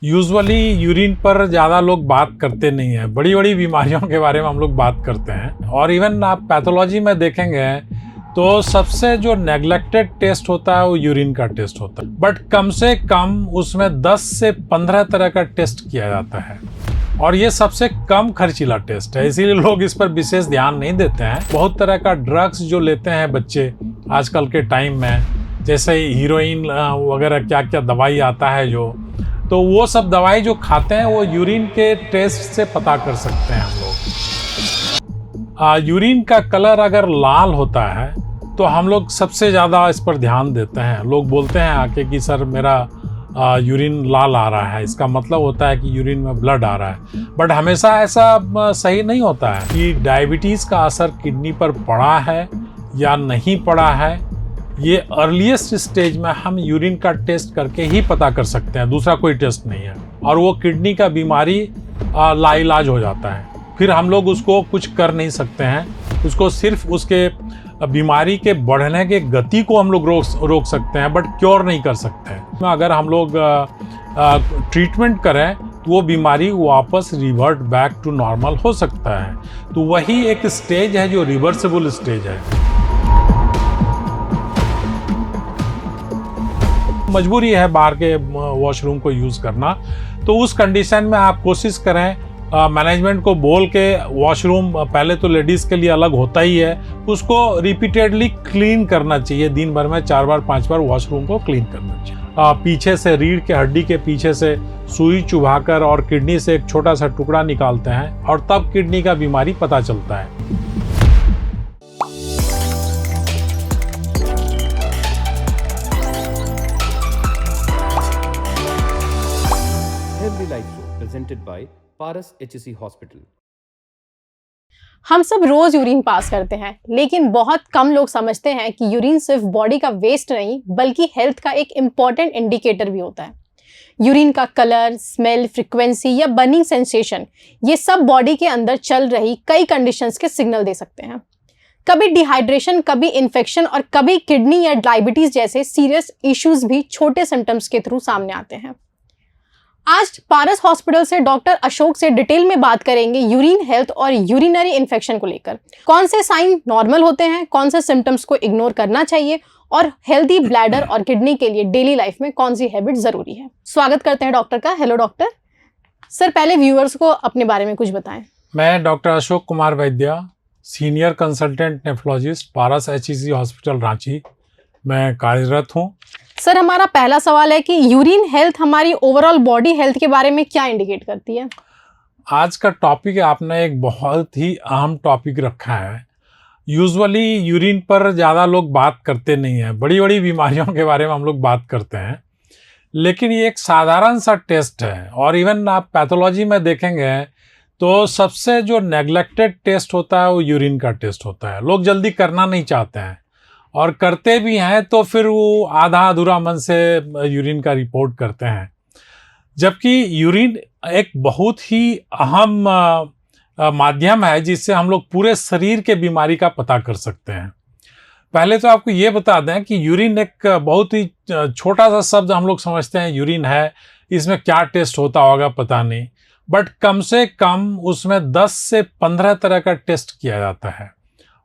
Usually urine पर ज़्यादा लोग बात करते नहीं हैं। बड़ी बड़ी बीमारियों के बारे में हम लोग बात करते हैं और इवन आप पैथोलॉजी में देखेंगे तो सबसे जो नेग्लेक्टेड टेस्ट होता है वो यूरिन का टेस्ट होता है। बट कम से कम उसमें 10 से 15 तरह का टेस्ट किया जाता है और ये सबसे कम खर्चीला टेस्ट है, इसीलिए लोग इस पर विशेष ध्यान नहीं देते हैं। बहुत तरह का ड्रग्स जो लेते हैं बच्चे आजकल के टाइम में, जैसे हीरोइन वगैरह क्या क्या दवाई आता है तो वो सब दवाई जो खाते हैं वो यूरिन के टेस्ट से पता कर सकते हैं हम लोग। यूरिन का कलर अगर लाल होता है तो हम लोग सबसे ज़्यादा इस पर ध्यान देते हैं। लोग बोलते हैं आके कि सर मेरा यूरिन लाल आ रहा है, इसका मतलब होता है कि यूरिन में ब्लड आ रहा है। बट हमेशा ऐसा सही नहीं होता है कि डायबिटीज़ का असर किडनी पर पड़ा है या नहीं पड़ा है। ये अर्लीस्ट स्टेज में हम यूरिन का टेस्ट करके ही पता कर सकते हैं, दूसरा कोई टेस्ट नहीं है। और वो किडनी का बीमारी लाइलाज हो जाता है, फिर हम लोग उसको कुछ कर नहीं सकते हैं। उसको सिर्फ उसके बीमारी के बढ़ने के गति को हम लोग रोक सकते हैं, बट क्योर नहीं कर सकते हैं। अगर हम लोग ट्रीटमेंट करें तो वो बीमारी वापस रिवर्ट बैक टू नॉर्मल हो सकता है। तो वही एक स्टेज है जो रिवर्सिबल स्टेज है। मजबूरी है बाहर के वॉशरूम को यूज़ करना, तो उस कंडीशन में आप कोशिश करें मैनेजमेंट को बोल के वॉशरूम पहले तो लेडीज़ के लिए अलग होता ही है, उसको रिपीटेडली क्लीन करना चाहिए। दिन भर में 4 बार 5 बार वॉशरूम को क्लीन करना चाहिए। पीछे से रीढ़ के हड्डी के पीछे से सुई चुभाकर और किडनी से एक छोटा सा टुकड़ा निकालते हैं और तब किडनी का बीमारी पता चलता है। Healthy Life Show presented by Paras HSC Hospital। हम सब रोज यूरिन पास करते हैं, लेकिन बहुत कम लोग समझते हैं कि यूरिन सिर्फ बॉडी का वेस्ट नहीं बल्कि हेल्थ का एक इम्पॉर्टेंट इंडिकेटर भी होता है। यूरिन का कलर, स्मेल, फ्रीक्वेंसी या बर्निंग सेंसेशन, ये सब बॉडी के अंदर चल रही कई कंडीशंस के सिग्नल दे सकते हैं। कभी डिहाइड्रेशन, कभी इन्फेक्शन और कभी किडनी या डायबिटीज जैसे सीरियस इश्यूज भी छोटे सिम्टम्स के थ्रू सामने आते हैं। आज पारस हॉस्पिटल से डॉक्टर अशोक से डिटेल में बात करेंगे यूरिन हेल्थ और यूरिनरी इन्फेक्शन को लेकर। कौन से साइन नॉर्मल होते हैं, कौन से सिम्टम्स को इग्नोर करना चाहिए और हेल्दी ब्लैडर और किडनी के लिए डेली लाइफ में कौन सी हैबिट जरूरी है। स्वागत करते हैं डॉक्टर का। Hello doctor. सर, पहले व्यूअर्स को अपने बारे में कुछ बताएं। मैं डॉक्टर अशोक कुमार वैद्य, सीनियर कंसल्टेंट नेफ्रोलॉजिस्ट, पारस HSC हॉस्पिटल रांची में कार्यरत हूँ। सर, हमारा पहला सवाल है कि यूरिन हेल्थ हमारी ओवरऑल बॉडी हेल्थ के बारे में क्या इंडिकेट करती है? आज का टॉपिक आपने एक बहुत ही अहम टॉपिक रखा है। यूजुअली यूरिन पर ज़्यादा लोग बात करते नहीं हैं। बड़ी बड़ी बीमारियों के बारे में हम लोग बात करते हैं, लेकिन ये एक साधारण सा टेस्ट है। और इवन आप पैथोलॉजी में देखेंगे तो सबसे जो नेग्लेक्टेड टेस्ट होता है वो यूरिन का टेस्ट होता है। लोग जल्दी करना नहीं चाहते हैं और करते भी हैं तो फिर वो आधा अधूरा मन से यूरिन का रिपोर्ट करते हैं, जबकि यूरिन एक बहुत ही अहम माध्यम है जिससे हम लोग पूरे शरीर के बीमारी का पता कर सकते हैं। पहले तो आपको ये बता दें कि यूरिन एक बहुत ही छोटा सा शब्द हम लोग समझते हैं यूरिन है, इसमें क्या टेस्ट होता होगा पता नहीं, बट कम से कम उसमें 10 से 15 तरह का टेस्ट किया जाता है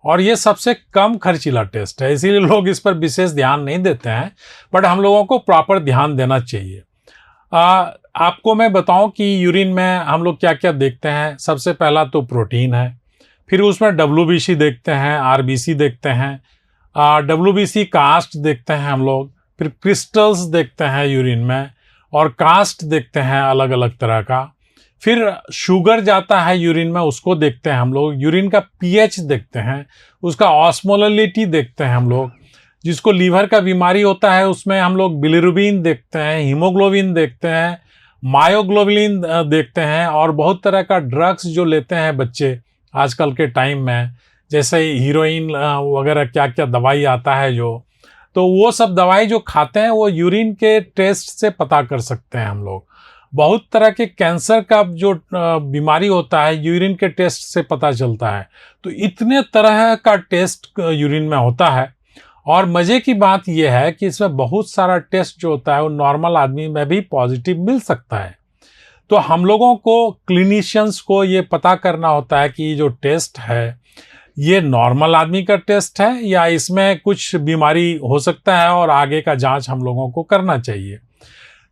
और ये सबसे कम खर्चीला टेस्ट है, इसीलिए लोग इस पर विशेष ध्यान नहीं देते हैं। बट हम लोगों को प्रॉपर ध्यान देना चाहिए। आपको मैं बताऊं कि यूरिन में हम लोग क्या क्या देखते हैं। सबसे पहला तो प्रोटीन है, फिर उसमें WBC देखते हैं, RBC देखते हैं, WBC कास्ट देखते हैं हम लोग, फिर क्रिस्टल्स देखते हैं यूरिन में और कास्ट देखते हैं अलग अलग तरह का। फिर शुगर जाता है यूरिन में, उसको देखते हैं हम लोग। यूरिन का pH देखते हैं, उसका ऑस्मोलैलिटी देखते हैं हम लोग। जिसको लीवर का बीमारी होता है उसमें हम लोग बिलिरुबिन देखते हैं, हीमोग्लोबिन देखते हैं, मायोग्लोबिन देखते हैं। और बहुत तरह का ड्रग्स जो लेते हैं बच्चे आजकल के टाइम में, जैसे हीरोइन वगैरह क्या क्या दवाई आता है तो वो सब दवाई जो खाते हैं वो यूरिन के टेस्ट से पता कर सकते हैं हम लोग। बहुत तरह के कैंसर का जो बीमारी होता है यूरिन के टेस्ट से पता चलता है। तो इतने तरह का टेस्ट यूरिन में होता है। और मज़े की बात यह है कि इसमें बहुत सारा टेस्ट जो होता है वो नॉर्मल आदमी में भी पॉजिटिव मिल सकता है। तो हम लोगों को, क्लिनिशियंस को ये पता करना होता है कि ये जो टेस्ट है ये नॉर्मल आदमी का टेस्ट है या इसमें कुछ बीमारी हो सकता है और आगे का जांच हम लोगों को करना चाहिए।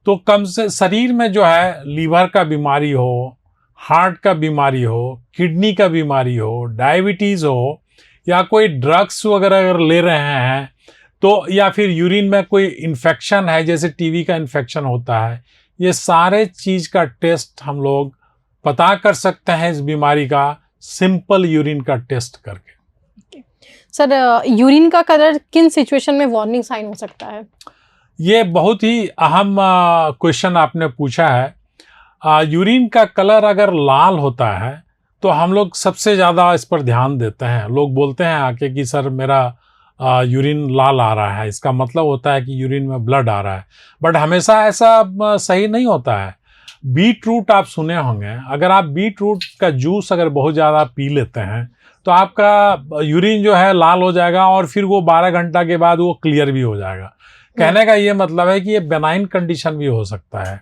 तो कम से शरीर में जो है लीवर का बीमारी हो, हार्ट का बीमारी हो, किडनी का बीमारी हो, डायबिटीज़ हो, या कोई ड्रग्स वगैरह अगर ले रहे हैं तो, या फिर यूरिन में कोई इन्फेक्शन है जैसे टीबी का इन्फेक्शन होता है, ये सारे चीज़ का टेस्ट हम लोग पता कर सकते हैं इस बीमारी का सिंपल यूरिन का टेस्ट करके। सर, यूरिन का कलर किन सिचुएशन में वार्निंग साइन हो सकता है? ये बहुत ही अहम क्वेश्चन आपने पूछा है। यूरिन का कलर अगर लाल होता है तो हम लोग सबसे ज़्यादा इस पर ध्यान देते हैं। लोग बोलते हैं आके कि सर मेरा यूरिन लाल आ रहा है, इसका मतलब होता है कि यूरिन में ब्लड आ रहा है। बट हमेशा ऐसा सही नहीं होता है। बीट रूट आप सुने होंगे, अगर आप बीट रूट का जूस अगर बहुत ज़्यादा पी लेते हैं तो आपका यूरिन जो है लाल हो जाएगा और फिर वो 12 घंटा के बाद वो क्लियर भी हो जाएगा। कहने का ये मतलब है कि ये बेनाइन कंडीशन भी हो सकता है।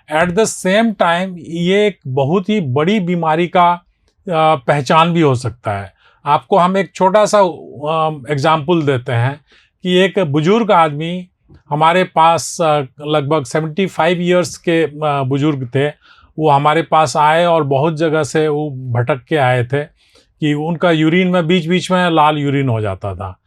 एट द सेम टाइम ये एक बहुत ही बड़ी बीमारी का पहचान भी हो सकता है। आपको हम एक छोटा सा एग्जाम्पल देते हैं कि एक बुजुर्ग आदमी हमारे पास, लगभग 75 इयर्स के बुजुर्ग थे, वो हमारे पास आए और बहुत जगह से वो भटक के आए थे कि उनका यूरिन में बीच बीच में लाल यूरिन हो जाता था।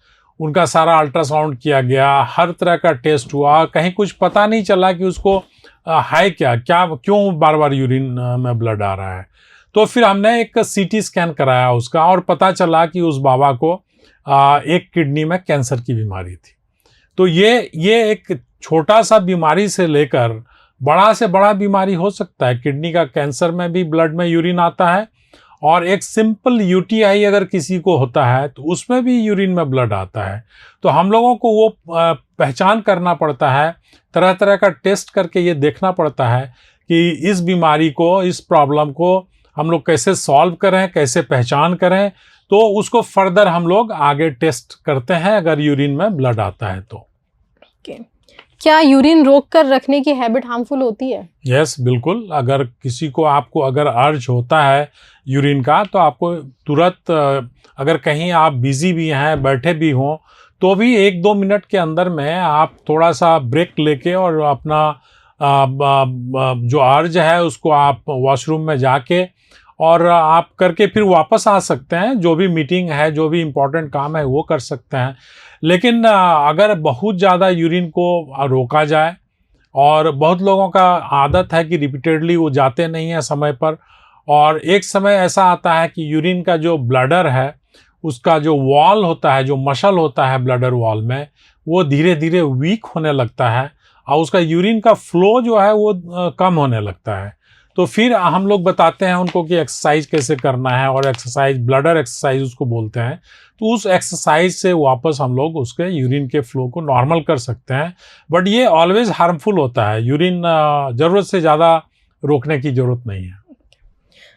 उनका सारा अल्ट्रासाउंड किया गया, हर तरह का टेस्ट हुआ, कहीं कुछ पता नहीं चला कि उसको है क्या क्यों बार बार यूरिन में ब्लड आ रहा है। तो फिर हमने एक सीटी स्कैन कराया उसका और पता चला कि उस बाबा को एक किडनी में कैंसर की बीमारी थी। तो ये एक छोटा सा बीमारी से लेकर बड़ा से बड़ा बीमारी हो सकता है। किडनी का कैंसर में भी ब्लड में यूरिन आता है और एक सिंपल यूटीआई अगर किसी को होता है तो उसमें भी यूरिन में ब्लड आता है। तो हम लोगों को वो पहचान करना पड़ता है, तरह तरह का टेस्ट करके ये देखना पड़ता है कि इस बीमारी को, इस प्रॉब्लम को हम लोग कैसे सॉल्व करें, कैसे पहचान करें। तो उसको फर्दर हम लोग आगे टेस्ट करते हैं अगर यूरिन में ब्लड आता है तो। क्या यूरिन रोक कर रखने की हैबिट हार्मफुल होती है? यस, बिल्कुल। अगर किसी को, आपको अगर अर्ज होता है यूरिन का तो आपको तुरंत, अगर कहीं आप बिजी भी हैं, बैठे भी हों, तो भी 1-2 मिनट के अंदर में आप थोड़ा सा ब्रेक लेके और अपना जो अर्ज है उसको आप वॉशरूम में जाके और आप करके फिर वापस आ सकते हैं। जो भी मीटिंग है, जो भी इम्पोर्टेंट काम है वो कर सकते हैं। लेकिन अगर बहुत ज़्यादा यूरिन को रोका जाए, और बहुत लोगों का आदत है कि रिपीटेडली वो जाते नहीं हैं समय पर, और एक समय ऐसा आता है कि यूरिन का जो ब्लडर है उसका जो वॉल होता है, जो मसल होता है ब्लडर वॉल में, वो धीरे धीरे वीक होने लगता है और उसका यूरिन का फ्लो जो है वो कम होने लगता है। तो फिर हम लोग बताते हैं उनको कि एक्सरसाइज कैसे करना है, और एक्सरसाइज, ब्लडर एक्सरसाइज उसको बोलते हैं। तो उस एक्सरसाइज से वापस हम लोग उसके यूरिन के फ्लो को नॉर्मल कर सकते हैं। बट ये ऑलवेज हार्मफुल होता है। यूरिन ज़रूरत से ज़्यादा रोकने की ज़रूरत नहीं है।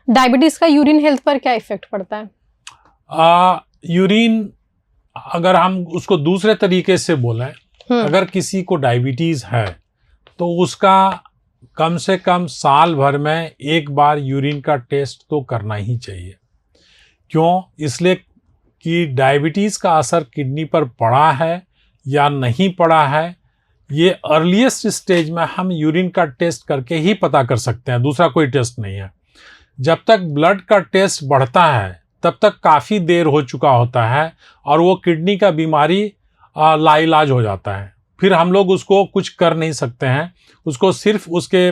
डायबिटीज़ का यूरिन हेल्थ पर क्या इफेक्ट पड़ता है? यूरिन, अगर हम उसको दूसरे तरीके से बोलें, अगर किसी को डायबिटीज़ है तो उसका कम से कम साल भर में एक बार यूरिन का टेस्ट तो करना ही चाहिए। क्यों? इसलिए कि डायबिटीज़ का असर किडनी पर पड़ा है या नहीं पड़ा है, ये अर्लीस्ट स्टेज में हम यूरिन का टेस्ट करके ही पता कर सकते हैं, दूसरा कोई टेस्ट नहीं है। जब तक ब्लड का टेस्ट बढ़ता है तब तक काफ़ी देर हो चुका होता है और वो किडनी का बीमारी लाइलाज हो जाता है। फिर हम लोग उसको कुछ कर नहीं सकते हैं, उसको सिर्फ उसके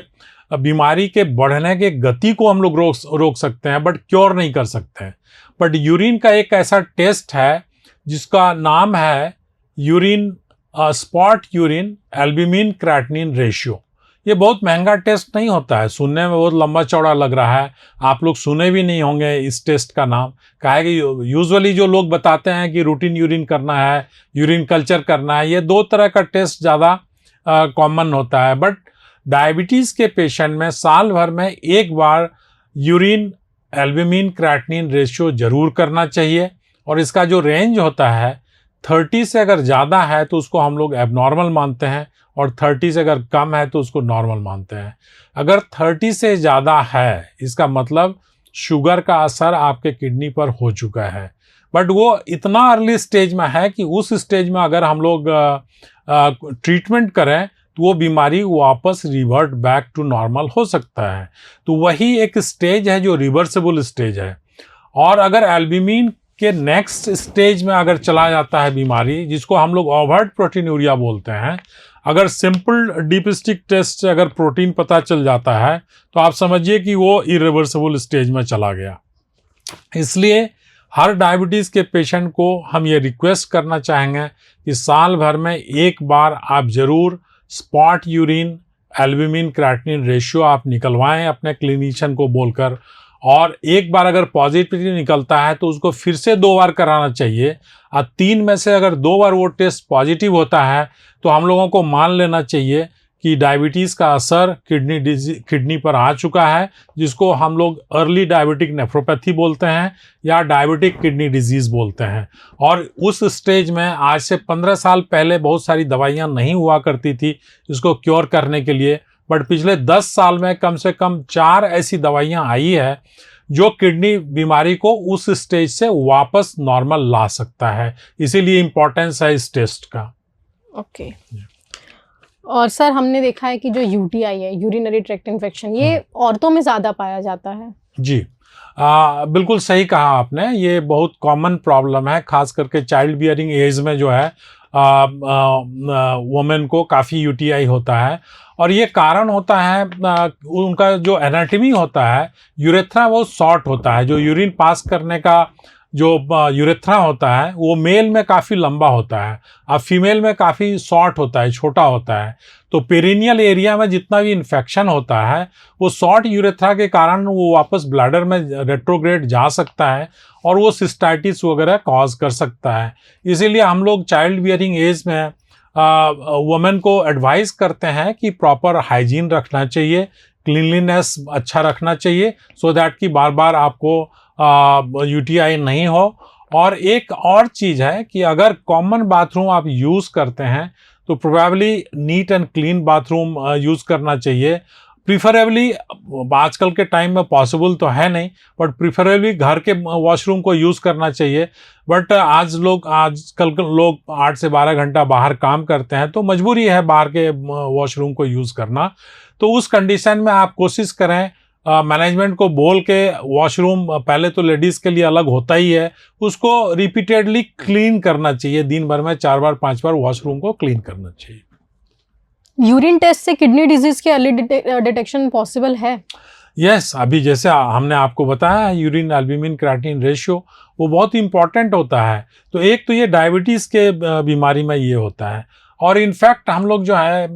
बीमारी के बढ़ने के गति को हम लोग रोक सकते हैं, बट क्योर नहीं कर सकते हैं। बट यूरिन का एक ऐसा टेस्ट है जिसका नाम है urine spot urine albumin creatinine ratio. ये बहुत महंगा टेस्ट नहीं होता है, सुनने में बहुत लंबा चौड़ा लग रहा है, आप लोग सुने भी नहीं होंगे इस टेस्ट का नाम। क्या है कि यूजुअली जो लोग बताते हैं कि रूटीन यूरिन करना है, यूरिन कल्चर करना है, ये 2 तरह का टेस्ट ज़्यादा कॉमन होता है। बट डायबिटीज़ के पेशेंट में साल भर में एक बार यूरिन एल्ब्यूमिन क्रेटिनिन रेशियो ज़रूर करना चाहिए, और इसका जो रेंज होता है 30 से अगर ज़्यादा है तो उसको हम लोग एबनॉर्मल मानते हैं, और 30 से अगर कम है तो उसको नॉर्मल मानते हैं। अगर 30 से ज़्यादा है, इसका मतलब शुगर का असर आपके किडनी पर हो चुका है। बट वो इतना अर्ली स्टेज में है कि उस स्टेज में अगर हम लोग ट्रीटमेंट करें तो वो बीमारी वापस रिवर्ट बैक टू नॉर्मल हो सकता है। तो वही एक स्टेज है जो रिवर्सेबल स्टेज है। और अगर एल्ब्यूमिन के नेक्स्ट स्टेज में अगर चला जाता है बीमारी, जिसको हम लोग ओवर्ट प्रोटीनूरिया बोलते हैं, अगर सिंपल डीप स्टिक टेस्ट से अगर प्रोटीन पता चल जाता है तो आप समझिए कि वो इरिवर्सिबल स्टेज में चला गया। इसलिए हर डायबिटीज़ के पेशेंट को हम ये रिक्वेस्ट करना चाहेंगे कि साल भर में एक बार आप ज़रूर spot urine albumin creatinine ratio आप निकलवाएं अपने क्लिनिशियन को बोलकर, और एक बार अगर पॉजिटिव निकलता है तो उसको फिर से 2 बार कराना चाहिए। और 3 में से अगर 2 बार वो टेस्ट पॉजिटिव होता है तो हम लोगों को मान लेना चाहिए कि डायबिटीज़ का असर किडनी पर आ चुका है, जिसको हम लोग अर्ली डायबिटिक नेफ्रोपैथी बोलते हैं या डायबिटिक किडनी डिजीज़ बोलते हैं। और उस स्टेज में आज से 15 साल पहले बहुत सारी दवाइयाँ नहीं हुआ करती थी इसको क्योर करने के लिए, बट पिछले 10 साल में कम से कम 4 ऐसी दवाइयाँ आई है जो किडनी बीमारी को उस स्टेज से वापस नॉर्मल ला सकता है। इसीलिए इम्पोर्टेंस है इस टेस्ट का। ओके। और सर हमने देखा है कि जो यूटीआई है, यूरिनरी ट्रैक्ट इन्फेक्शन, ये औरतों में ज़्यादा पाया जाता है। जी, बिल्कुल सही कहा आपने। ये बहुत कॉमन प्रॉब्लम है, खास करके चाइल्ड बियरिंग एज में जो है वुमेन को काफ़ी यूटीआई होता है। और ये कारण होता है उनका जो एनाटॉमी होता है, यूरेथ्रा बहुत शॉर्ट होता है। जो यूरिन पास करने का जो यूरेथ्रा होता है वो मेल में काफ़ी लंबा होता है और फीमेल में काफ़ी शॉर्ट होता है, छोटा होता है। तो पेरिनियल एरिया में जितना भी इन्फेक्शन होता है वो शॉर्ट यूरेथ्रा के कारण वो वापस ब्लैडर में रेट्रोग्रेड जा सकता है और वो सिस्टाइटिस वगैरह कॉज कर सकता है। इसीलिए हम लोग चाइल्ड बियरिंग एज में वुमेन को एडवाइस करते हैं कि प्रॉपर हाइजीन रखना चाहिए, क्लीनलीनेस अच्छा रखना चाहिए, सो दैट कि बार बार आपको यूटीआई नहीं हो। और एक और चीज़ है कि अगर कॉमन बाथरूम आप यूज़ करते हैं तो probably neat and clean bathroom use करना चाहिए। प्रीफरेबली आजकल के टाइम में पॉसिबल तो है नहीं, बट प्रीफरेबली घर के वॉशरूम को यूज़ करना चाहिए। बट आजकल के लोग 8 से 12 घंटा बाहर काम करते हैं तो मजबूरी है बाहर के वॉशरूम को यूज़ करना। तो उस कंडीशन में आप कोशिश करें मैनेजमेंट को बोल के वॉशरूम पहले तो लेडीज़ के लिए अलग होता ही है, उसको रिपीटेडली क्लीन करना चाहिए। दिन भर में 4 बार 5 बार वॉशरूम को क्लीन करना चाहिए। यूरिन टेस्ट से किडनी डिजीज के अर्ली डिटेक्शन पॉसिबल है? यस, अभी जैसे हमने आपको बताया यूरिन एल्ब्यूमिन क्रिएटिनिन रेशियो वो बहुत इंपॉर्टेंट होता है। तो एक तो ये डायबिटीज़ के बीमारी में ये होता है, और इनफैक्ट हम लोग जो है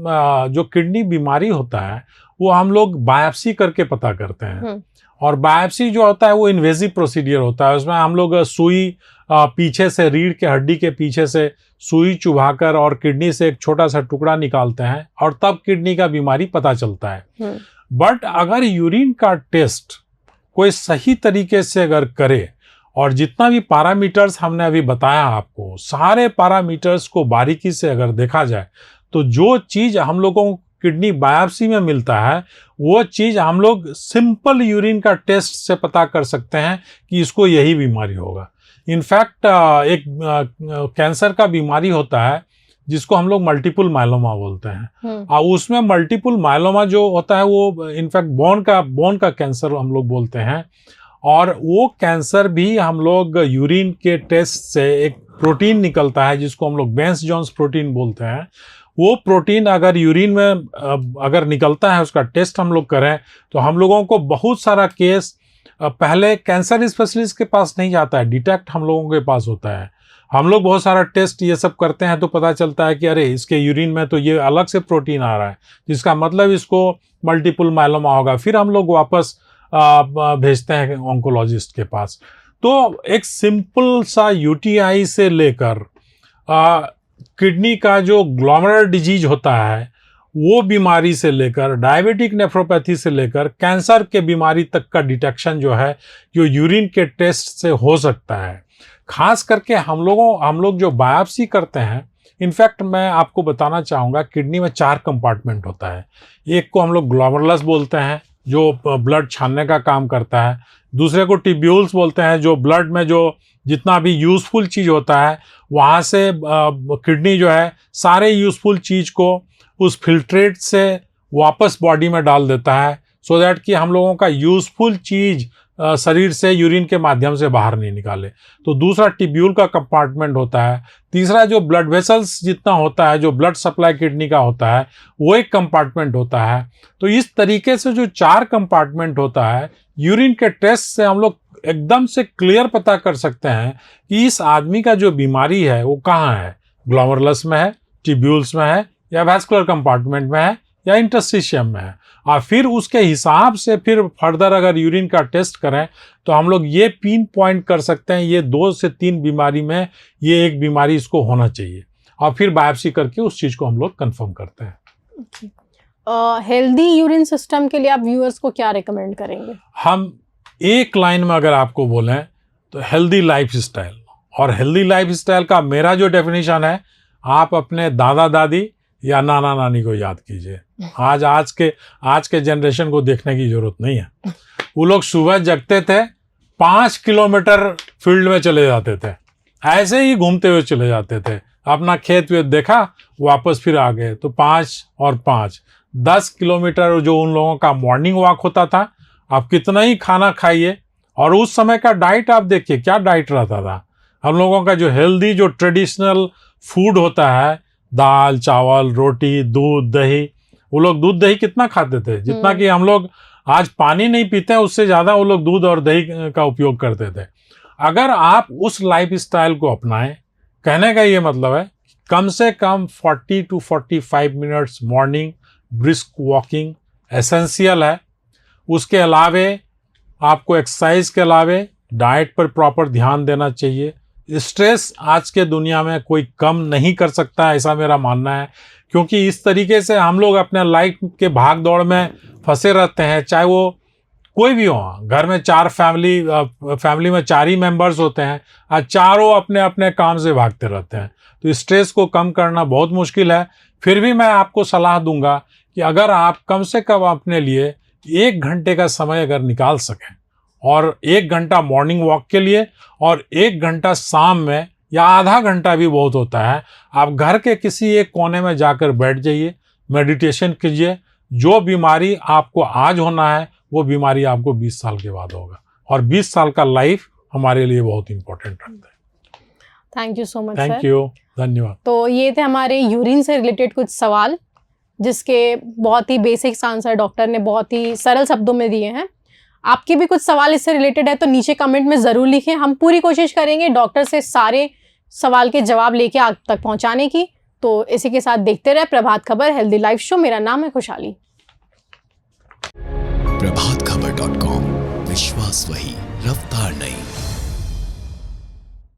जो किडनी बीमारी होता है वो हम लोग बायोप्सी करके पता करते हैं। और बायोप्सी जो होता है वो इन्वेजिव प्रोसीडियर होता है। उसमें हम लोग सुई पीछे से, रीढ़ के हड्डी के पीछे से सुई चुभाकर और किडनी से एक छोटा सा टुकड़ा निकालते हैं और तब किडनी का बीमारी पता चलता है। बट अगर यूरिन का टेस्ट कोई सही तरीके से अगर करे और जितना भी पैरामीटर्स हमने अभी बताया आपको, सारे पैरामीटर्स को बारीकी से अगर देखा जाए तो जो चीज़ हम लोगों को किडनी बायोप्सी में मिलता है वो चीज़ हम लोग सिंपल यूरिन का टेस्ट से पता कर सकते हैं कि इसको यही बीमारी होगा। इनफैक्ट एक कैंसर का बीमारी होता है जिसको हम लोग मल्टीपल मायलोमा बोलते हैं। और उसमें मल्टीपल मायलोमा जो होता है वो इनफैक्ट बोन का कैंसर हम लोग बोलते हैं। और वो कैंसर भी हम लोग यूरिन के टेस्ट से एक प्रोटीन निकलता है जिसको हम लोग बेंस जोन्स प्रोटीन बोलते हैं। वो प्रोटीन अगर यूरिन में अगर निकलता है, उसका टेस्ट हम लोग करें तो हम लोगों को बहुत सारा केस पहले कैंसर स्पेशलिस्ट के पास नहीं जाता है, डिटेक्ट हम लोगों के पास होता है। हम लोग बहुत सारा टेस्ट ये सब करते हैं तो पता चलता है कि अरे इसके यूरिन में तो ये अलग से प्रोटीन आ रहा है, जिसका मतलब इसको मल्टीपल मायलोमा होगा। फिर हम लोग वापस भेजते हैं ऑन्कोलॉजिस्ट के पास। तो एक सिंपल सा यूटीआई से लेकर किडनी का जो ग्लोमेरुलर डिजीज होता है वो बीमारी से लेकर डायबिटिक नेफ्रोपैथी से लेकर कैंसर के बीमारी तक का डिटेक्शन जो है जो यूरिन के टेस्ट से हो सकता है। खास करके हम लोग जो बायोप्सी करते हैं इनफैक्ट मैं आपको बताना चाहूँगा, किडनी में 4 कंपार्टमेंट होता है। एक को हम लोग ग्लोमेरुलस बोलते हैं जो ब्लड छानने का काम करता है, दूसरे को टिब्यूल्स बोलते हैं जो ब्लड में जो जितना भी यूज़फुल चीज़ होता है वहाँ से किडनी जो है सारे यूज़फुल चीज़ को उस फिल्ट्रेट से वापस बॉडी में डाल देता है, सो दैट कि हम लोगों का यूज़फुल चीज़ शरीर से यूरिन के माध्यम से बाहर नहीं निकाले। तो दूसरा टिब्यूल का कंपार्टमेंट होता है। तीसरा जो ब्लड वेसल्स जितना होता है, जो ब्लड सप्लाई किडनी का होता है, वो एक कंपार्टमेंट होता है। तो इस तरीके से जो 4 कंपार्टमेंट होता है, यूरिन के टेस्ट से हम लोग एकदम से क्लियर पता कर सकते हैं कि इस आदमी का जो बीमारी है वो कहाँ है, ग्लोमेरुलस में है, टिब्यूल्स में है, या वैस्कुलर कंपार्टमेंट में है, या इंटरस्टिशियम में है। और फिर उसके हिसाब से फिर फर्दर अगर यूरिन का टेस्ट करें तो हम लोग ये पिन पॉइंट कर सकते हैं ये 2 से 3 बीमारी में ये एक बीमारी इसको होना चाहिए, और फिर बायोप्सी करके उस चीज़ को हम लोग कंफर्म करते हैं। हेल्दी यूरिन सिस्टम के लिए आप व्यूअर्स को क्या रिकमेंड करेंगे? हम एक लाइन में अगर आपको बोलें तो हेल्दी लाइफ स्टाइल। और हेल्दी लाइफ स्टाइल का मेरा जो डेफिनेशन है, आप अपने दादा दादी या नाना नानी को याद कीजिए। आज के जनरेशन को देखने की जरूरत नहीं है। वो लोग सुबह जगते थे, 5 किलोमीटर फील्ड में चले जाते थे, ऐसे ही घूमते हुए चले जाते थे, अपना खेत वेत देखा, वापस फिर आ गए। तो 5 और 5 10 किलोमीटर जो उन लोगों का मॉर्निंग वॉक होता था। आप कितना ही खाना खाइए, और उस समय का डाइट आप देखिए क्या डाइट रहता था। हम लोगों का जो हेल्दी जो ट्रेडिशनल फूड होता है, दाल चावल रोटी दूध दही, वो लोग दूध दही कितना खाते थे, जितना कि हम लोग आज पानी नहीं पीते हैं उससे ज़्यादा वो लोग दूध और दही का उपयोग करते थे। अगर आप उस लाइफ स्टाइल को अपनाएं, कहने का ये मतलब है कम से कम 40 to 45 minutes morning brisk walking essential है। उसके अलावे आपको एक्सरसाइज के अलावे डाइट पर प्रॉपर ध्यान देना चाहिए। स्ट्रेस आज के दुनिया में कोई कम नहीं कर सकता, ऐसा मेरा मानना है, क्योंकि इस तरीके से हम लोग अपने लाइफ के भाग दौड़ में फंसे रहते हैं। चाहे वो कोई भी हो, घर में फैमिली में 4 ही मेंबर्स होते हैं और चारों अपने अपने काम से भागते रहते हैं, तो स्ट्रेस को कम करना बहुत मुश्किल है। फिर भी मैं आपको सलाह दूंगा कि अगर आप कम से कम अपने लिए 1 घंटे का समय अगर निकाल सकें, और 1 घंटा मॉर्निंग वॉक के लिए और 1 घंटा शाम में, या आधा घंटा भी बहुत होता है, आप घर के किसी एक कोने में जाकर बैठ जाइए, मेडिटेशन कीजिए। जो बीमारी आपको आज होना है वो बीमारी आपको 20 साल के बाद होगा, और 20 साल का लाइफ हमारे लिए बहुत इंपॉर्टेंट रखता है। Thank you so much. Thank you, धन्यवाद। तो ये थे हमारे यूरिन से रिलेटेड कुछ सवाल, जिसके बहुत ही बेसिक्स आंसर डॉक्टर ने बहुत ही सरल शब्दों में दिए हैं। आपके भी कुछ सवाल इससे रिलेटेड है तो नीचे कमेंट में ज़रूर लिखें। हम पूरी कोशिश करेंगे डॉक्टर से सारे सवाल के जवाब लेके आप तक पहुंचाने की। तो इसी के साथ देखते रहे Prabhat Khabar healthy life show. मेरा नाम है खुशहाली। प्रभातखबर.com, विश्वास वही, रफ्तार नहीं।